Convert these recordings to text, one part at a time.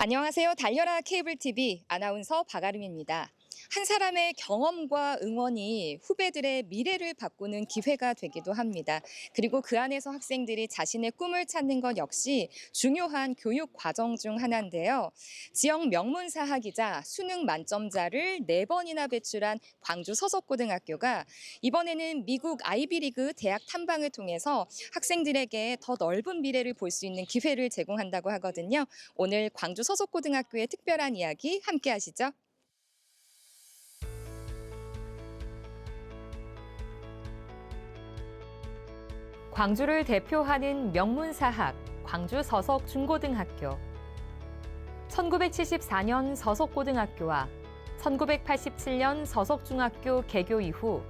안녕하세요. 달려라 케이블 TV 아나운서 박아름입니다. 한 사람의 경험과 응원이 후배들의 미래를 바꾸는 기회가 되기도 합니다. 그리고 그 안에서 학생들이 자신의 꿈을 찾는 것 역시 중요한 교육 과정 중 하나인데요. 지역 명문사학이자 수능 만점자를 4번이나 배출한 광주 서석고등학교가 이번에는 미국 아이비리그 대학 탐방을 통해서 학생들에게 더 넓은 미래를 볼 수 있는 기회를 제공한다고 하거든요. 오늘 광주 서석고등학교의 특별한 이야기 함께 하시죠. 광주를 대표하는 명문사학 광주 서석중고등학교. 1974년 서석고등학교와 1987년 서석중학교 개교 이후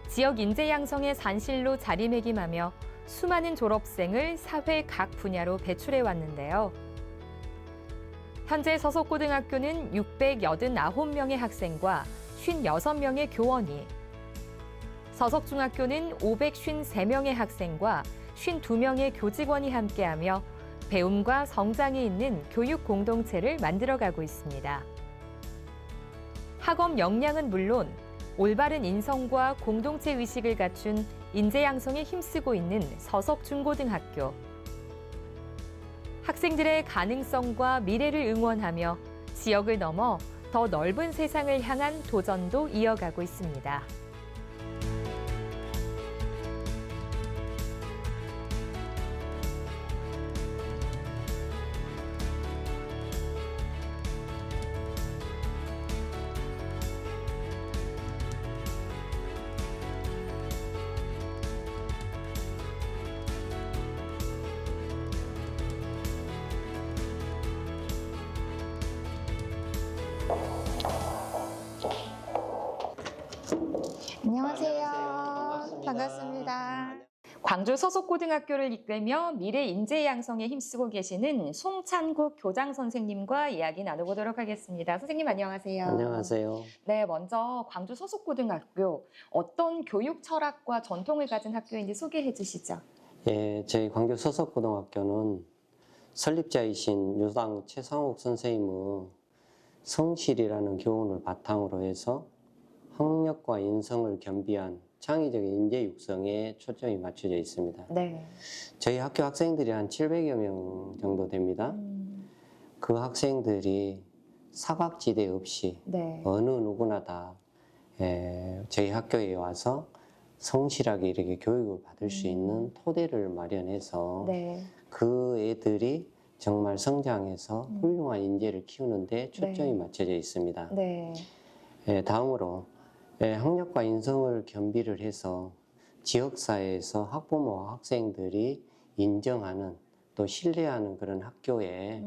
지역 인재 양성의 산실로 자리매김하며 수많은 졸업생을 사회 각 분야로 배출해 왔는데요. 현재 서석고등학교는 689명의 학생과 56명의 교원이, 서석중학교는 553명의 학생과 52명의 교직원이 함께하며 배움과 성장이 있는 교육 공동체를 만들어가고 있습니다. 학업 역량은 물론 올바른 인성과 공동체 의식을 갖춘 인재 양성에 힘쓰고 있는 서석중고등학교. 학생들의 가능성과 미래를 응원하며 지역을 넘어 더 넓은 세상을 향한 도전도 이어가고 있습니다. 안녕하세요. 반갑습니다. 광주 서석고등학교를 이끌며 미래 인재 양성에 힘쓰고 계시는 송찬국 교장 선생님과 이야기 나눠보도록 하겠습니다. 선생님 안녕하세요. 안녕하세요. 네, 먼저 광주 서석고등학교 어떤 교육 철학과 전통을 가진 학교인지 소개해 주시죠. 예, 저희 광주 서석고등학교는 설립자이신 유당 최상욱 선생님의 성실이라는 교훈을 바탕으로 해서 학력과 인성을 겸비한 창의적인 인재 육성에 초점이 맞춰져 있습니다. 네. 저희 학교 학생들이 한 700여 명 정도 됩니다. 그 학생들이 사각지대 없이 네. 어느 누구나 다 저희 학교에 와서 성실하게 이렇게 교육을 받을 수 있는 토대를 마련해서 네. 그 애들이 정말 성장해서 훌륭한 인재를 키우는데 초점이 네. 맞춰져 있습니다. 네. 다음으로 학력과 인성을 겸비를 해서 지역사회에서 학부모와 학생들이 인정하는 또 신뢰하는 그런 학교에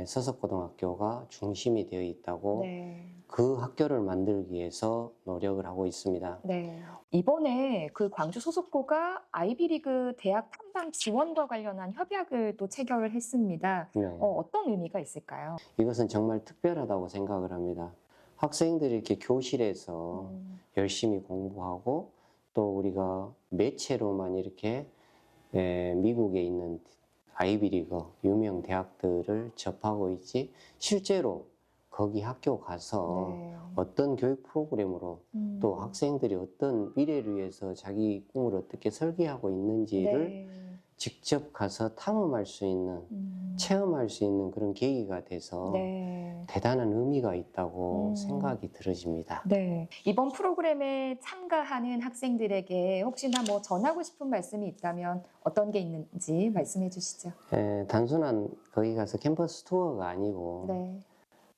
서석고등학교가 중심이 되어 있다고 네. 그 학교를 만들기 위해서 노력을 하고 있습니다. 네. 이번에 그 광주 소속고가 아이비리그 대학 탐방 지원과 관련한 협약을 또 체결을 했습니다. 네. 어떤 의미가 있을까요? 이것은 정말 특별하다고 생각을 합니다. 학생들이 이렇게 교실에서 열심히 공부하고 또 우리가 매체로만 이렇게 미국에 있는 아이비리그 유명 대학들을 접하고 있지 실제로 거기 학교 가서 네. 어떤 교육 프로그램으로 또 학생들이 어떤 미래를 위해서 자기 꿈을 어떻게 설계하고 있는지를 네. 직접 가서 탐험할 수 있는 체험할 수 있는 그런 계기가 돼서 네. 대단한 의미가 있다고 생각이 들어집니다. 네. 이번 프로그램에 참가하는 학생들에게 혹시나 뭐 전하고 싶은 말씀이 있다면 어떤 게 있는지 말씀해 주시죠. 단순한 거기 가서 캠퍼스 투어가 아니고 네.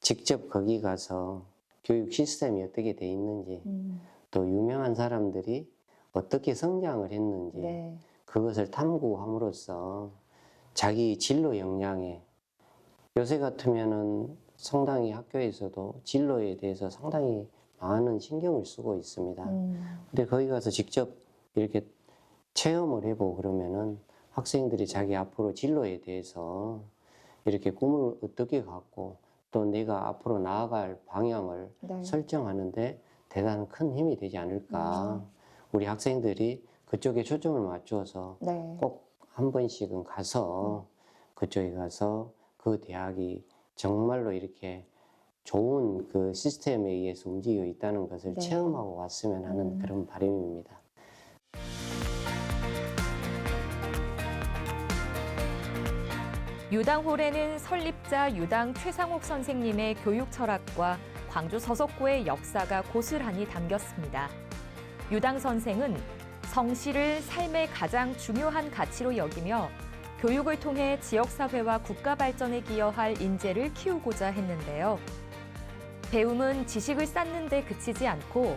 직접 거기 가서 교육 시스템이 어떻게 돼 있는지 또 유명한 사람들이 어떻게 성장을 했는지 네. 그것을 탐구함으로써 자기 진로 역량에 요새 같으면은 상당히 학교에서도 진로에 대해서 상당히 많은 신경을 쓰고 있습니다. 근데 거기 가서 직접 이렇게 체험을 해보고 그러면은 학생들이 자기 앞으로 진로에 대해서 이렇게 꿈을 어떻게 갖고 또 내가 앞으로 나아갈 방향을 네. 설정하는데 대단한 큰 힘이 되지 않을까. 우리 학생들이 그쪽에 초점을 맞춰서 네. 꼭 한 번씩은 가서 그쪽에 가서 그 대학이 정말로 이렇게 좋은 그 시스템에 의해서 움직여 있다는 것을 네. 체험하고 왔으면 하는 그런 바람입니다. 유당홀에는 설립자 유당 최상옥 선생님의 교육 철학과 광주 서석고의 역사가 고스란히 담겼습니다. 유당 선생은 성실을 삶의 가장 중요한 가치로 여기며 교육을 통해 지역사회와 국가 발전에 기여할 인재를 키우고자 했는데요. 배움은 지식을 쌓는 데 그치지 않고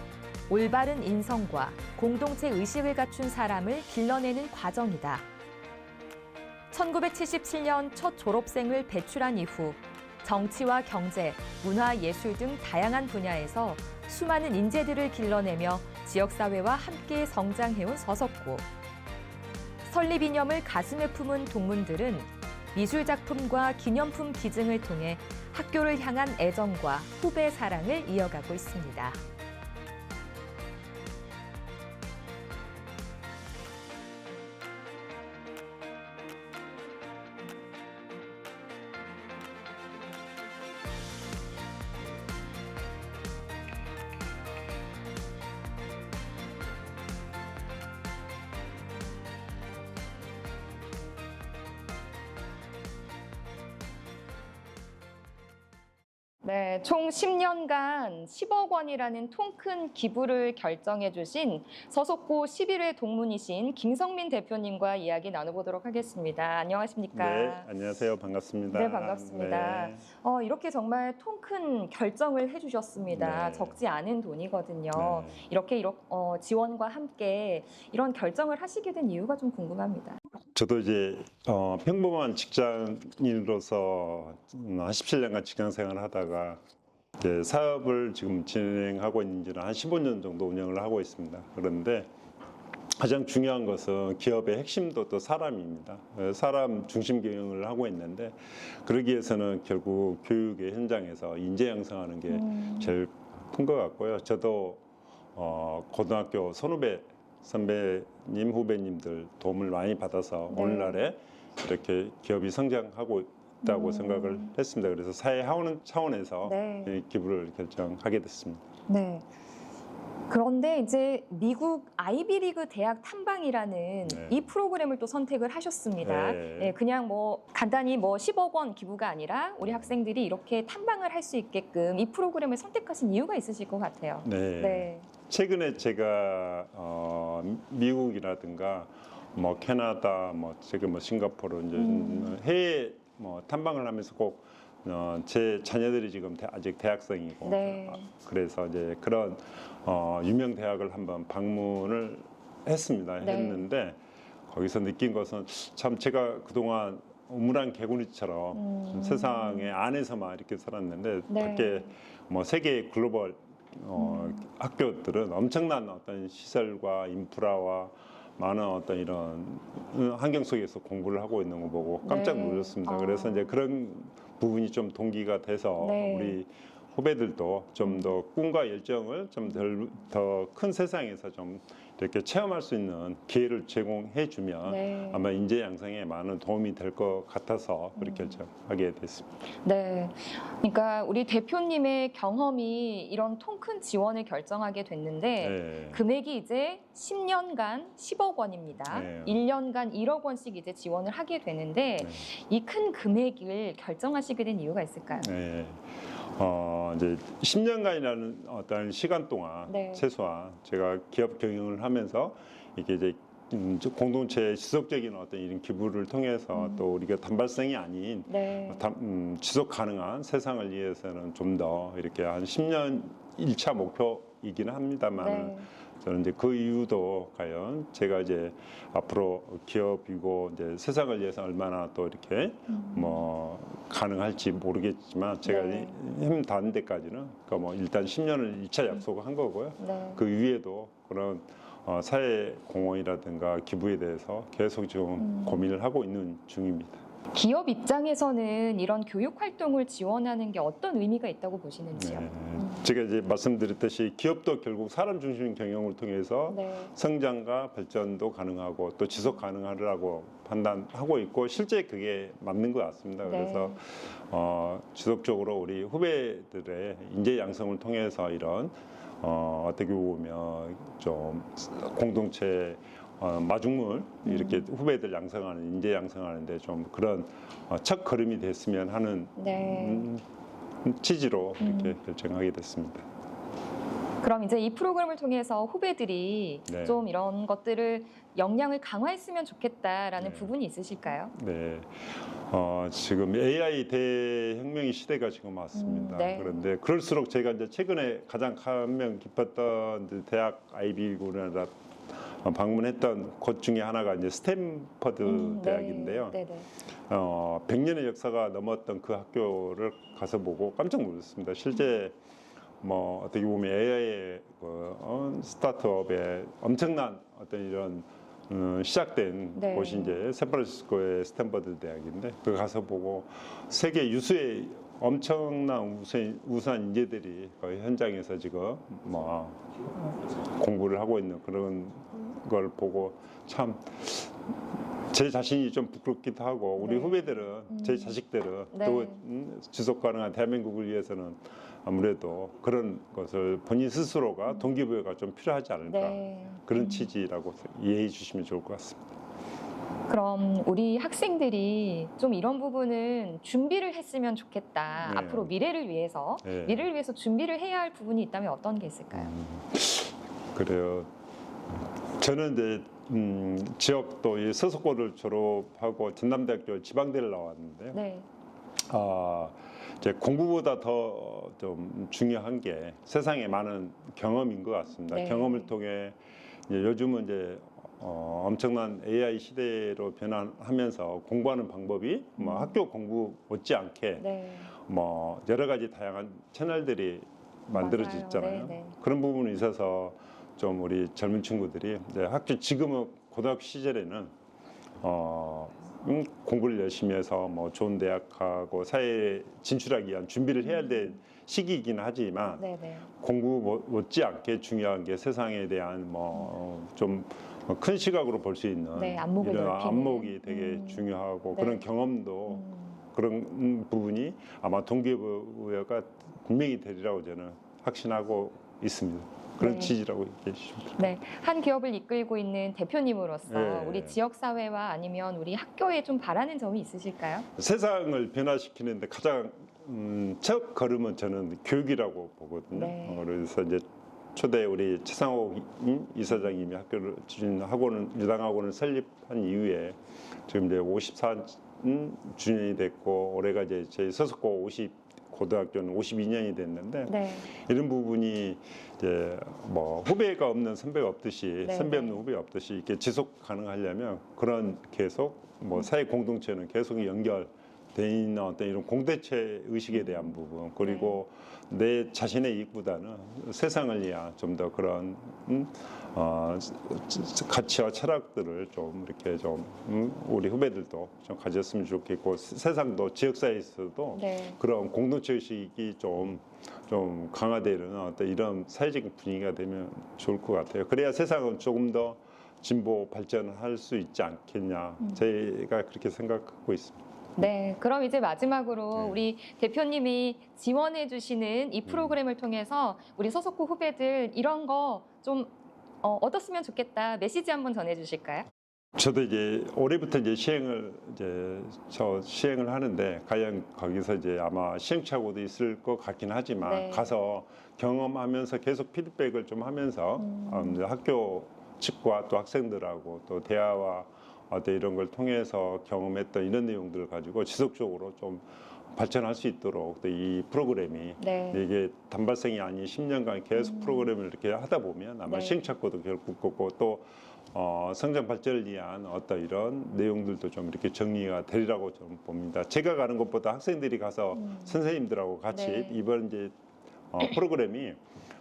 올바른 인성과 공동체 의식을 갖춘 사람을 길러내는 과정이다. 1977년 첫 졸업생을 배출한 이후 정치와 경제, 문화, 예술 등 다양한 분야에서 수많은 인재들을 길러내며 지역사회와 함께 성장해온 서석고. 설립 이념을 가슴에 품은 동문들은 미술작품과 기념품 기증을 통해 학교를 향한 애정과 후배 사랑을 이어가고 있습니다. 네, 총 10년간 10억 원이라는 통 큰 기부를 결정해 주신 서석고 11회 동문이신 김성민 대표님과 이야기 나눠보도록 하겠습니다. 안녕하십니까? 네, 안녕하세요. 반갑습니다. 네, 반갑습니다. 네. 이렇게 정말 통 큰 결정을 해주셨습니다. 네. 적지 않은 돈이거든요. 네. 이렇게 지원과 함께 이런 결정을 하시게 된 이유가 좀 궁금합니다. 저도 이제 평범한 직장인으로서 한 17년간 직장 생활을 하다가 이제 사업을 지금 진행하고 있는 지는 한 15년 정도 운영을 하고 있습니다. 그런데 가장 중요한 것은 기업의 핵심도 또 사람입니다. 사람 중심 경영을 하고 있는데 그러기 위해서는 결국 교육의 현장에서 인재 양성하는 게 제일 큰 것 같고요. 저도 고등학교 선후배 선배님, 후배님들 도움을 많이 받아서 네. 오늘날에 이렇게 기업이 성장하고 있다고 생각을 했습니다. 그래서 사회 차원에서 네. 이 기부를 결정하게 됐습니다. 네. 그런데 이제 미국 아이비리그 대학 탐방이라는 네. 이 프로그램을 또 선택을 하셨습니다. 네. 네, 그냥 간단히 10억 원 기부가 아니라 우리 학생들이 이렇게 탐방을 할 수 있게끔 이 프로그램을 선택하신 이유가 있으실 것 같아요. 네. 네. 최근에 제가 미국이라든가 캐나다, 지금 싱가포르 이제 해외 탐방을 하면서 꼭 제 자녀들이 지금 아직 대학생이고 네. 그래서 이제 그런 유명 대학을 한번 방문을 했습니다. 네. 했는데 거기서 느낀 것은 참 제가 그동안 우물안 개구리처럼 세상의 안에서만 이렇게 살았는데 네. 밖에 세계 글로벌 학교들은 엄청난 어떤 시설과 인프라와 많은 어떤 이런 환경 속에서 공부를 하고 있는 거 보고 깜짝 네. 놀랐습니다. 그래서 이제 그런 부분이 좀 동기가 돼서 네. 우리 후배들도 좀 더 꿈과 열정을 좀 더 큰 세상에서 좀 이렇게 체험할 수 있는 기회를 제공해 주면 네. 아마 인재 양성에 많은 도움이 될 것 같아서 그렇게 결정하게 됐습니다. 네. 그러니까 우리 대표님의 경험이 이런 통 큰 지원을 결정하게 됐는데 네. 금액이 이제 10년간 10억 원입니다. 네. 1년간 1억 원씩 이제 지원을 하게 되는데 네. 이 큰 금액을 결정하시게 된 이유가 있을까요? 네. 이제 10년간이라는 어떤 시간 동안 네. 최소한 제가 기업 경영을 하면서 이게 이제 공동체의 지속적인 어떤 이런 기부를 통해서 또 우리가 단발성이 아닌 네. 지속 가능한 세상을 위해서는 좀 더 이렇게 한 10년 1차 목표이기는 합니다만 네. 저는 이제 그 이유도 과연 제가 이제 앞으로 기업이고 이제 세상을 위해서 얼마나 또 이렇게 가능할지 모르겠지만 제가 네. 힘 닿는 데까지는 일단 10년을 1차 약속을 한 거고요. 네. 그 위에도 그런 사회 공헌이라든가 기부에 대해서 계속 지금 고민을 하고 있는 중입니다. 기업 입장에서는 이런 교육 활동을 지원하는 게 어떤 의미가 있다고 보시는지요? 네. 제가 이제 말씀드렸듯이 기업도 결국 사람 중심 경영을 통해서 네. 성장과 발전도 가능하고 또 지속 가능하라고 판단하고 있고 실제 그게 맞는 것 같습니다. 네. 그래서 지속적으로 우리 후배들의 인재 양성을 통해서 이런 어떻게 보면 좀 공동체 마중물 이렇게 후배들 양성하는 인재 양성하는데 좀 그런 첫 걸음이 됐으면 하는 네. 취지로 이렇게 결정하게 됐습니다. 그럼 이제 이 프로그램을 통해서 후배들이 네. 좀 이런 것들을 역량을 강화했으면 좋겠다라는 네. 부분이 있으실까요? 네, 지금 AI 대혁명의 시대가 지금 왔습니다. 네. 그런데 그럴수록 제가 이제 최근에 가장 감명 깊었던 이제 대학 아이비리그나 방문했던 곳 중에 하나가 이제 스탠퍼드 대학인데요. 네. 네. 100년의 역사가 넘었던 그 학교를 가서 보고 깜짝 놀랐습니다. 실제 뭐 어떻게 보면 AI의 스타트업의 엄청난 어떤 이런 시작된 네. 곳이 이제 샌프란시스코의 스탠퍼드 대학인데 그 가서 보고 세계 유수의 엄청난 우수한 인재들이 거의 현장에서 지금 뭐 공부를 하고 있는 그런 걸 보고 참 제 자신이 좀 부끄럽기도 하고 우리 네. 후배들은 제 자식들은 네. 또 지속 가능한 대한민국을 위해서는 아무래도 그런 것을 본인 스스로가 동기부여가 좀 필요하지 않을까 네. 그런 취지라고 이해해 주시면 좋을 것 같습니다. 그럼 우리 학생들이 좀 이런 부분은 준비를 했으면 좋겠다. 네. 앞으로 미래를 위해서 네. 미래를 위해서 준비를 해야 할 부분이 있다면 어떤 게 있을까요? 그래요. 저는 이제 지역도 이 서석고를 졸업하고 전남대학교 지방대를 나왔는데요. 네. 이제 공부보다 더 좀 중요한 게 세상에 많은 경험인 것 같습니다. 네. 경험을 통해 이제 요즘은 이제 엄청난 AI 시대로 변화하면서 공부하는 방법이 뭐 학교 공부 못지않게 네. 뭐 여러 가지 다양한 채널들이 만들어졌잖아요. 맞아요. 네. 그런 부분이 있어서 좀 우리 젊은 친구들이 이제 학교 지금은 고등학교 시절에는 공부를 열심히 해서 뭐 좋은 대학하고 사회에 진출하기 위한 준비를 해야 될 시기이긴 하지만 네. 네. 공부 못지않게 중요한 게 세상에 대한 뭐 좀 큰 시각으로 볼 수 있는 네, 안목을 이런 넓히는. 안목이 되게 중요하고 네. 그런 경험도 그런 부분이 아마 동기부여가 분명히 되리라고 저는 확신하고 있습니다. 그런 네. 취지라고 얘기해 주시면 됩니다. 네, 한 기업을 이끌고 있는 대표님으로서 네. 우리 지역 사회와 아니면 우리 학교에 좀 바라는 점이 있으실까요? 세상을 변화시키는데 가장 첫 걸음은 저는 교육이라고 보거든요. 네. 그래서 이제 초대 우리 최상옥 이사장님이 학교를 유당학원을 설립한 이후에 지금 이제 54주년이 됐고 올해가 이제 저희 서석고 고등학교는 52년이 됐는데 네. 이런 부분이 이제 뭐 후배가 없는 선배가 없듯이 네, 선배 네. 없는 후배 없듯이 이렇게 지속 가능하려면 그런 계속 뭐 사회 공동체는 계속 연결돼 있는 어떤 이런 공동체 의식에 대한 부분 그리고 내 자신의 이익보다는 세상을 위한 좀 더 그런 가치와 철학들을 좀 이렇게 좀 우리 후배들도 좀 가졌으면 좋겠고 세상도 지역사회에서도 네. 그런 공동체 의식이 좀 강화되는 어떤 이런 사회적인 분위기가 되면 좋을 것 같아요. 그래야 세상은 조금 더 진보 발전할 수 있지 않겠냐. 제가 그렇게 생각하고 있습니다. 네, 그럼 이제 마지막으로 네. 우리 대표님이 지원해 주시는 이 프로그램을 통해서 우리 서석고 후배들 이런 거 좀 얻었으면 좋겠다 메시지 한번 전해 주실까요? 저도 이제 올해부터 이제 시행을 하는데 과연 거기서 이제 아마 시행착오도 있을 것 같긴 하지만 네. 가서 경험하면서 계속 피드백을 좀 하면서 이제 학교 측과 또 학생들하고 또 대화와 어떤 이런 걸 통해서 경험했던 이런 내용들을 가지고 지속적으로 좀 발전할 수 있도록 또 이 프로그램이 네. 이게 단발성이 아닌 10년간 계속 프로그램을 이렇게 하다 보면 아마 네. 시행착오도 결국 없고 또 성장 발전을 위한 어떤 이런 내용들도 좀 이렇게 정리가 되리라고 좀 봅니다. 제가 가는 것보다 학생들이 가서 선생님들하고 같이 네. 이번 이제 프로그램이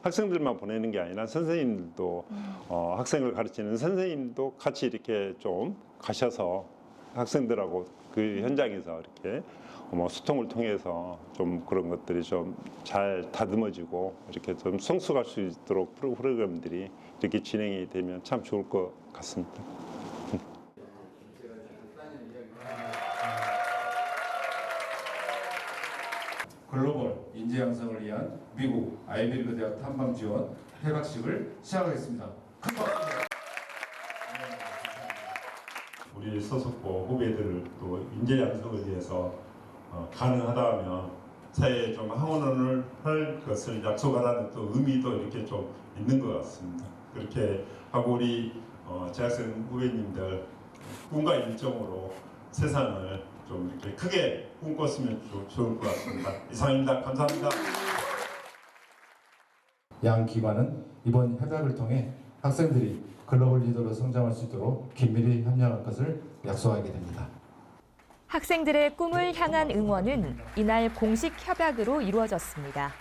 학생들만 보내는 게 아니라 선생님들도 학생을 가르치는 선생님도 같이 이렇게 좀 가셔서 학생들하고 그 현장에서 이렇게 소통을 통해서 좀 그런 것들이 좀 잘 다듬어지고 이렇게 좀 성숙할 수 있도록 프로그램들이 이렇게 진행이 되면 참 좋을 것 같습니다. 글로벌 인재 양성을 위한 미국 아이비리그 대학 탐방 지원 개막식을 시작하겠습니다. 큰 박수. 우리 소속고 후배들을 또 인재 양성을 위해서 가능하다면 사회에 좀 항원을 할 것을 약속하라는 또 의미도 이렇게 좀 있는 것 같습니다. 그렇게 하고 우리 재학생 후배님들 꿈과 일정으로 세상을 좀 이렇게 크게 꿈꿨으면 좋을 것 같습니다. 이상입니다. 감사합니다. 양 기관은 이번 협약을 통해 학생들이 글로벌 리더로 성장할 수 있도록 긴밀히 협력할 것을 약속하게 됩니다. 학생들의 꿈을 향한 응원은 이날 공식 협약으로 이루어졌습니다.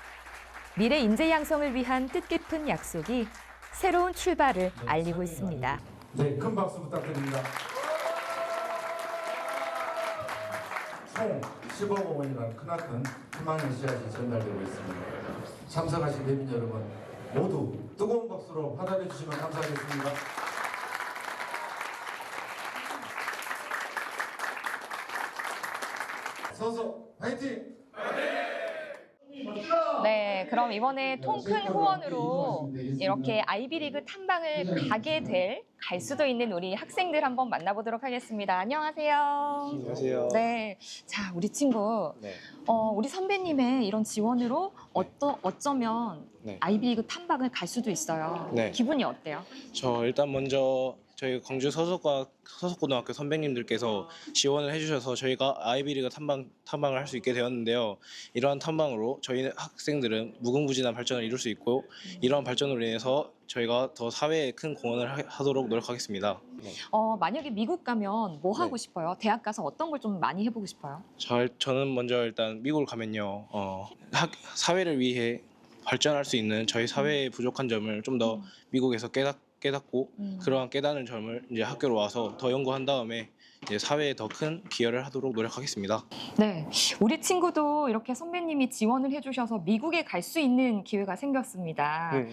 미래 인재 양성을 위한 뜻깊은 약속이 새로운 출발을 알리고 있습니다. 네, 큰 박수 부탁드립니다. 총 10억 원이라는 크나큰 희망의 씨앗이 전달되고 있습니다. 참석하신 대민 여러분 모두 뜨거운 박수로 받아내 주시면 감사하겠습니다. 서서 화이팅! 네, 그럼 이번에 통 큰 후원으로 이렇게 아이비리그 탐방을 갈 수도 있는 우리 학생들 한번 만나보도록 하겠습니다. 안녕하세요. 안녕하세요. 네, 자 우리 친구, 네. 우리 선배님의 이런 지원으로 어쩌면 네. 아이비리그 탐방을 갈 수도 있어요. 네. 기분이 어때요? 저 일단 먼저 저희 광주 서석고등학교 선배님들께서 지원을 해주셔서 저희가 아이비리그 탐방을 할 수 있게 되었는데요. 이러한 탐방으로 저희 학생들은 무궁무진한 발전을 이룰 수 있고 이러한 발전으로 인해서 저희가 더 사회에 큰 공헌을 하도록 노력하겠습니다. 네. 만약에 미국 가면 뭐 하고 네. 싶어요? 대학 가서 어떤 걸 좀 많이 해보고 싶어요? 저는 먼저 일단 미국을 가면요. 사회를 위해 발전할 수 있는 저희 사회의 부족한 점을 좀 더 미국에서 깨닫고 그러한 깨닫는 점을 이제 학교로 와서 더 연구한 다음에 이제 사회에 더 큰 기여를 하도록 노력하겠습니다. 네, 우리 친구도 이렇게 선배님이 지원을 해주셔서 미국에 갈 수 있는 기회가 생겼습니다. 네,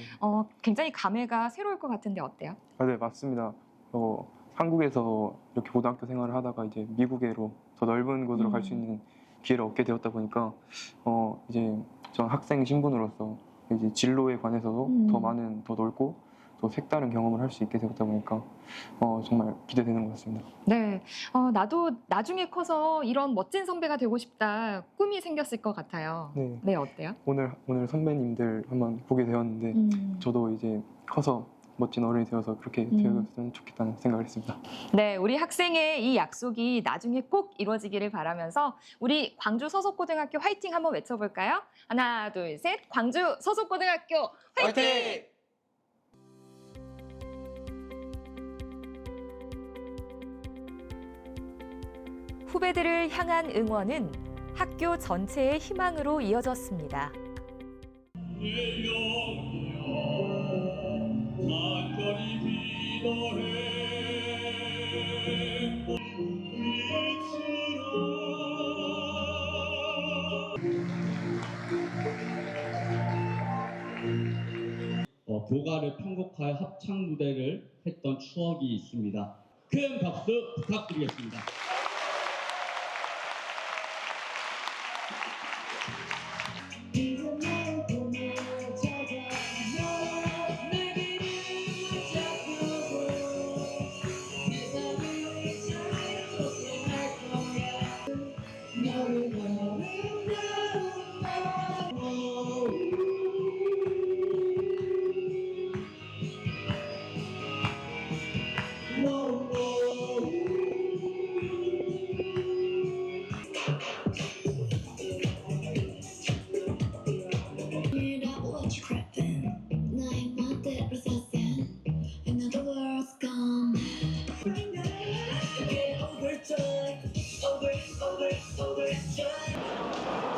굉장히 감회가 새로울 것 같은데 어때요? 네, 맞습니다. 한국에서 이렇게 고등학교 생활을 하다가 이제 미국으로 더 넓은 곳으로 갈 수 있는 기회를 얻게 되었다 보니까 이제 전 학생 신분으로서 이제 진로에 관해서도 더 넓고 또 색다른 경험을 할 수 있게 되었다 보니까 정말 기대되는 것 같습니다. 네, 나도 나중에 커서 이런 멋진 선배가 되고 싶다 꿈이 생겼을 것 같아요. 네, 네, 어때요? 오늘 선배님들 한번 보게 되었는데 저도 이제 커서 멋진 어른이 되어서 그렇게 되었으면 좋겠다는 생각을 했습니다. 네, 우리 학생의 이 약속이 나중에 꼭 이루어지기를 바라면서 우리 광주 서석고등학교 화이팅 한번 외쳐볼까요? 하나, 둘, 셋, 광주 서석고등학교 화이팅! 후배들을 향한 응원은 학교 전체의 희망으로 이어졌습니다. 교가를 편곡하여 합창 무대를 했던 추억이 있습니다. 큰 박수 부탁드리겠습니다.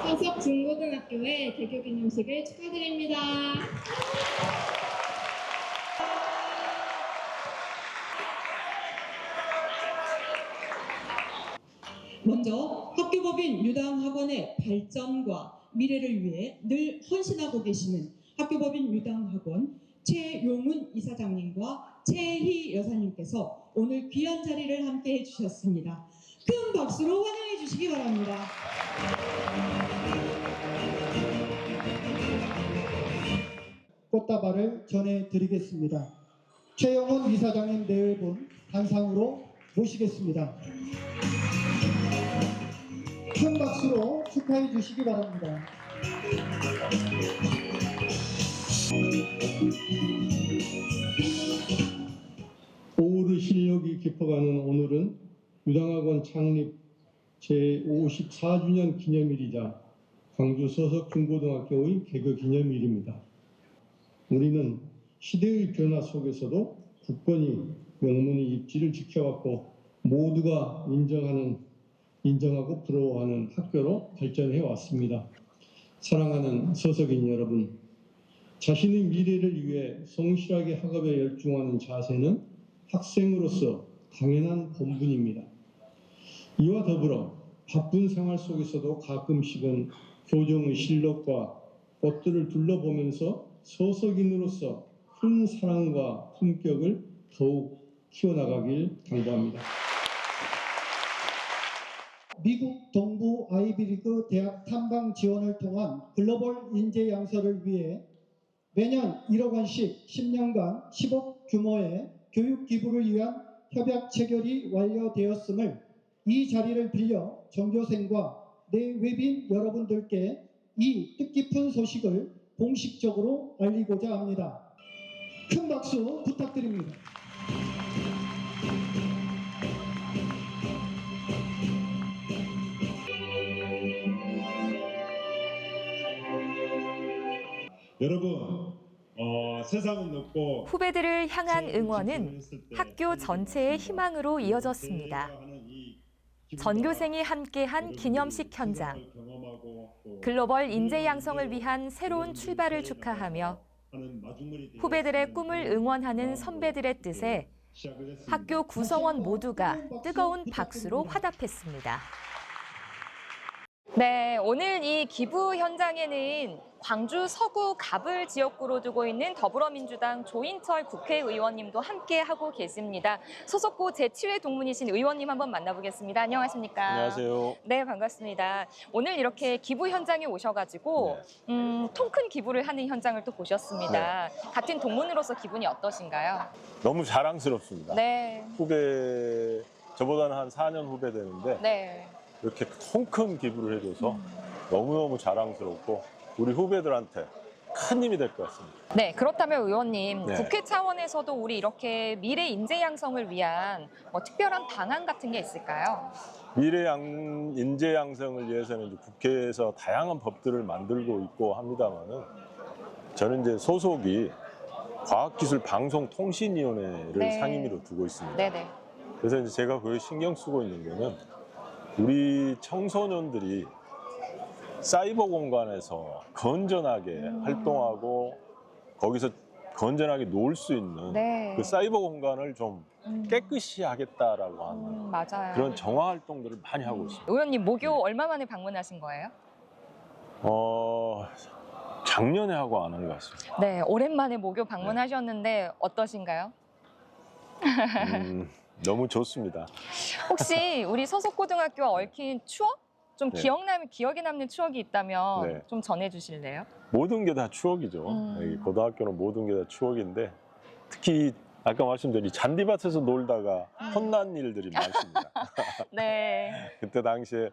서석 중고등학교의 개교 기념식을 축하드립니다. 먼저 학교법인 유당학원의 발전과 미래를 위해 늘 헌신하고 계시는 학교법인 유당학원 최용훈 이사장님과 최희 여사님께서 오늘 귀한 자리를 함께 해주셨습니다. 큰 박수로 환영해 주시기 바랍니다. 꽃다발을 전해드리겠습니다. 최영훈 이사장님 네 분 단상으로 모시겠습니다. 큰 박수로 축하해 주시기 바랍니다. 오울의 실력이 깊어가는 오늘은 유당학원 창립 제54주년 기념일이자 광주 서석중고등학교의 개교 기념일입니다. 우리는 시대의 변화 속에서도 굳건히 명문의 입지를 지켜왔고 모두가 인정하고 부러워하는 학교로 발전해 왔습니다. 사랑하는 서석인 여러분, 자신의 미래를 위해 성실하게 학업에 열중하는 자세는 학생으로서 당연한 본분입니다. 이와 더불어 바쁜 생활 속에서도 가끔씩은 교정의 실력과 꽃들을 둘러보면서 서석인으로서 큰 사랑과 품격을 더욱 키워나가길 당부합니다. 미국 동부 아이비리그 대학 탐방 지원을 통한 글로벌 인재 양성을 위해 매년 1억 원씩 10년간 10억 규모의 교육 기부를 위한 협약 체결이 완료되었음을 이 자리를 빌려 전교생과 내외빈 여러분들께 이 뜻깊은 소식을 공식적으로 알리고자 합니다. 큰 박수 부탁드립니다. 여러분, 세상은 높고 후배들을 향한 응원은 학교 전체의 희망으로 이어졌습니다. 전교생이 함께한 기념식 현장, 글로벌 인재 양성을 위한 새로운 출발을 축하하며 후배들의 꿈을 응원하는 선배들의 뜻에 학교 구성원 모두가 뜨거운 박수로 화답했습니다. 네, 오늘 이 기부 현장에는 광주 서구 갑을 지역구로 두고 있는 더불어민주당 조인철 국회의원님도 함께하고 계십니다. 소속고 제7회 동문이신 의원님 한번 만나보겠습니다. 안녕하십니까? 안녕하세요. 네, 반갑습니다. 오늘 이렇게 기부 현장에 오셔가지고 통 큰 기부를 하는 현장을 또 보셨습니다. 같은 동문으로서 기분이 어떠신가요? 너무 자랑스럽습니다. 네. 후배, 저보다는 한 4년 후배 되는데 네. 이렇게 통 큰 기부를 해줘서 너무너무 자랑스럽고 우리 후배들한테 큰 힘이 될 것 같습니다. 네, 그렇다면 의원님, 네. 국회 차원에서도 우리 이렇게 미래 인재 양성을 위한 특별한 방안 같은 게 있을까요? 인재 양성을 위해서는 이제 국회에서 다양한 법들을 만들고 있고 합니다만은 저는 이제 소속이 과학기술방송통신위원회를 네. 상임위로 두고 있습니다. 네네. 그래서 이제 제가 거기 신경 쓰고 있는 거는 우리 청소년들이 사이버 공간에서 건전하게 활동하고 거기서 건전하게 놀 수 있는 네. 그 사이버 공간을 좀 깨끗이 하겠다라고 하는 맞아요. 그런 정화 활동들을 많이 하고 있습니다. 의원님, 모교 얼마 만에 방문하신 거예요? 작년에 하고 안 한 것 같습니다. 네, 오랜만에 모교 방문하셨는데 어떠신가요? 너무 좋습니다. 혹시 우리 서석고등학교와 얽힌 추억? 좀 네. 기억에 남는 추억이 있다면 네. 좀 전해주실래요? 모든 게 다 추억이죠. 여기 고등학교는 모든 게 다 추억인데 특히 아까 말씀드린 잔디밭에서 놀다가 혼난 일들이 많습니다. 네. 그때 당시에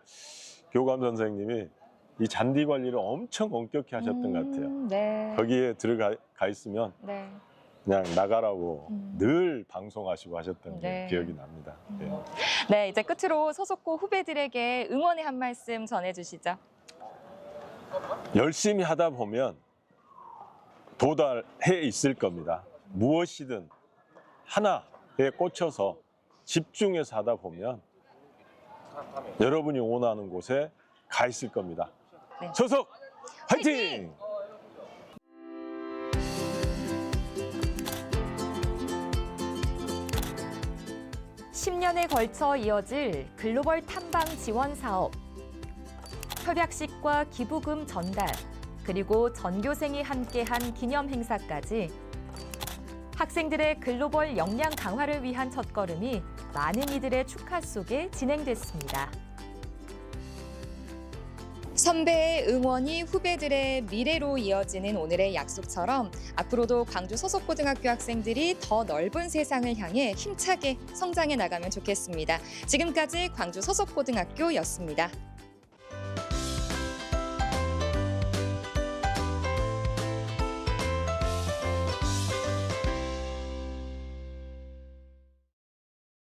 교감 선생님이 이 잔디 관리를 엄청 엄격히 하셨던 것 같아요. 네. 거기에 들어가 있으면 네. 그냥 나가라고 늘 방송하시고 하셨던 네. 게 기억이 납니다. 네. 네, 이제 끝으로 서석고 후배들에게 응원의 한 말씀 전해주시죠. 열심히 하다 보면 도달해 있을 겁니다. 무엇이든 하나에 꽂혀서 집중해서 하다 보면 여러분이 원하는 곳에 가 있을 겁니다. 네. 서석 화이팅! 10년에 걸쳐 이어질 글로벌 탐방 지원 사업, 협약식과 기부금 전달, 그리고 전교생이 함께한 기념 행사까지 학생들의 글로벌 역량 강화를 위한 첫걸음이 많은 이들의 축하 속에 진행됐습니다. 선배의 응원이 후배들의 미래로 이어지는 오늘의 약속처럼 앞으로도 광주 소속고등학교 학생들이 더 넓은 세상을 향해 힘차게 성장해 나가면 좋겠습니다. 지금까지 광주 소속고등학교였습니다.